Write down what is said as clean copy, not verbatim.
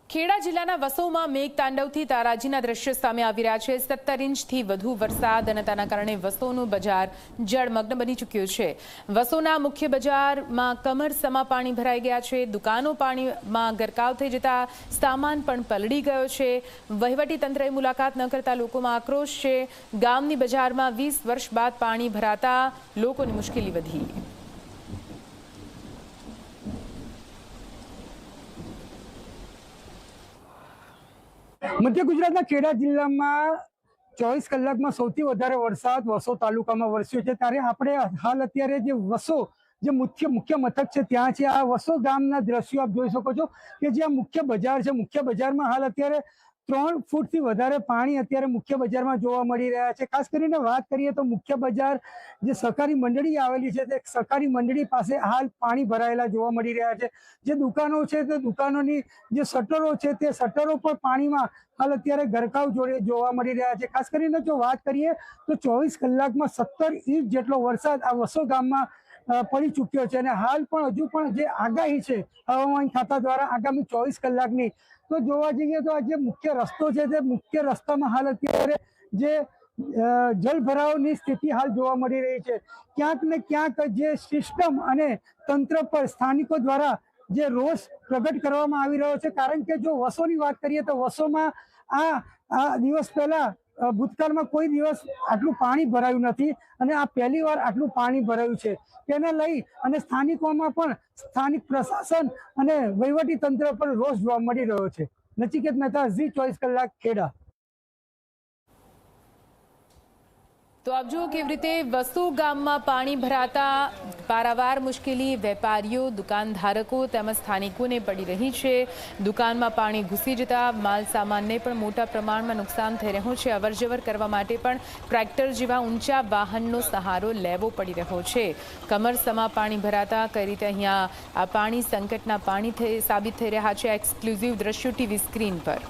ખેડા જિલ્લાના વસોમાં મેઘતાંડવથી તારાજીના દ્રશ્યો સામે આવી રહ્યા છે। 17 ઇંચથી વધુ વરસાદ અને તેના કારણે વસોનું બજાર જળમગ્ન બની ચૂક્યું છે। વસોના મુખ્ય બજારમાં કમરસમા પાણી ભરાઈ ગયા છે। દુકાનો પાણીમાં ગરકાવ થઈ જતા સામાન પણ પલળી ગયો છે। વહીવટી તંત્રએ મુલાકાત ન કરતા લોકોમાં આક્રોશ છે। ગામની બજારમાં 20 વર્ષ બાદ પાણી ભરાતા લોકોની મુશ્કેલી વધી। મધ્ય ગુજરાતના ખેડા જિલ્લામાં 24 કલાકમાં સૌથી વધારે વરસાદ વસો તાલુકામાં વરસ્યો છે। ત્યારે આપણે હાલ અત્યારે જે વસો જે મુખ્ય મથક છે ત્યાં છે। આ વસો ગામના દ્રશ્યો આપ જોઈ શકો છો કે જે મુખ્ય બજાર છે। મુખ્ય બજારમાં હાલ અત્યારે 3 ફૂટથી વધારે પાણી અત્યારે મુખ્ય બજારમાં જોવા મળી રહ્યા છે। ખાસ કરીને વાત કરીએ તો મુખ્ય બજાર જે સહકારી મંડળી આવેલી છે તે સહકારી મંડળી પાસે હાલ પાણી ભરાયેલા જોવા મળી રહ્યા છે। જે દુકાનો છે તે દુકાનોની જે શટરો છે તે શટરો પણ પાણીમાં હાલ અત્યારે ગરકાવ જોવા મળી રહ્યા છે। ખાસ કરીને જો વાત કરીએ તો 24 કલાકમાં 17 ઇંચ જેટલો વરસાદ આ વસો ગામમાં પડી ચૂક્યો છે। અને હાલ પણ હજુ પણ જે આગાહી છે હવામાન ખાતા દ્વારા આગામી 24 કલાકની તો જોવા જઈએ તો આ જે મુખ્ય રસ્તો છે તે મુખ્ય રસ્તામાં હાલ અત્યારે જે જળભરાવની સ્થિતિ હાલ જોવા મળી રહી છે। ક્યાંક ને ક્યાંક જે સિસ્ટમ અને તંત્ર પર સ્થાનિકો દ્વારા જે રોષ પ્રગટ કરવામાં આવી રહ્યો છે। કારણ કે જો વસોની વાત કરીએ તો વસોમાં આ દિવસ પહેલા ભૂતકાળમાં કોઈ દિવસ આટલું પાણી ભરાયું નથી અને આ પહેલી વાર આટલું પાણી ભરાયું છે। તેને લઈ અને સ્થાનિકોમાં પણ સ્થાનિક પ્રશાસન અને વહીવટી તંત્ર પર રોષ જોવા મળી રહ્યો છે। નચિકેત મહેતા, ઝી 24 કલાક, ખેડા। તો આપ જુઓ કેવી રીતે વસો ગામમાં પાણી ભરાતા પારાવાર મુશ્કેલી વેપારીઓ, દુકાનધારકો તેમજ સ્થાનિકોને પડી રહી છે। દુકાનમાં પાણી ઘૂસી જતા માલ સામાનને પણ મોટા પ્રમાણમાં નુકસાન થઈ રહ્યું છે। અવરજવર કરવા માટે પણ ટ્રેક્ટર જેવા ઊંચા વાહનનો સહારો લેવો પડી રહ્યો છે। કમરસમા પાણી ભરાતા કઈ રીતે અહીંયા આ પાણી સંકટના પાણી સાબિત થઈ રહ્યા છે। એક્સક્લુઝિવ દ્રશ્યો ટીવી સ્ક્રીન પર।